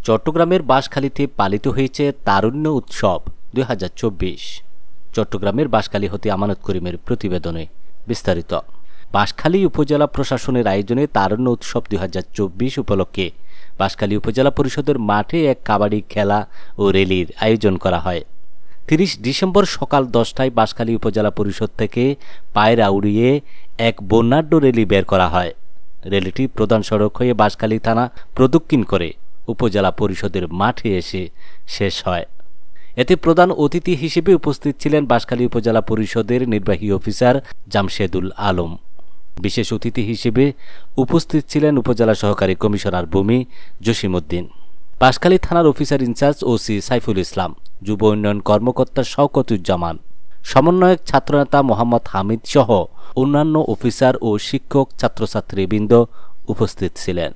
চট্টগ্রামের বাঁশখালীতে পালিত হয়েছে তারুণ্য উৎসব ২০২৪। চট্টগ্রামের বাঁশখালী হতে আমানত করিমের প্রতিবেদনে বিস্তারিত। বাঁশখালী উপজেলা প্রশাসনের আয়োজনে তারুণ্য উৎসব ২০২৪ উপলক্ষে বাঁশখালী উপজেলা পরিষদের মাঠে এক কাবাডি খেলা ও র্যালির আয়োজন করা হয়। ৩০ ডিসেম্বর সকাল ১০টায় বাঁশখালী উপজেলা পরিষদ থেকে পায়রা উড়িয়ে এক বর্ণাঢ্য র্যালি বের করা হয়। র্যালিটি প্রধান সড়ক হয়ে বাঁশখালী থানা প্রদক্ষিণ করে উপজেলা পরিষদের মাঠে এসে শেষ হয়। এতে প্রধান অতিথি হিসেবে উপস্থিত ছিলেন বাঁশখালী উপজেলা পরিষদের নির্বাহী অফিসার জামশেদুল আলম। বিশেষ অতিথি হিসেবে উপস্থিত ছিলেন উপজেলা সহকারী কমিশনার ভূমি জসিমউদ্দিন, বাঁশখালী থানার officer in charge OC Saiful Islam, যুব উন্নয়ন কর্মকর্তা শওকতুজ্জামান, সমন্বয়ক ছাত্রনেতা মোহাম্মদ হামিদ সহ অন্যান্য অফিসার ও শিক্ষক ছাত্রছাত্রীবৃন্দ উপস্থিত ছিলেন।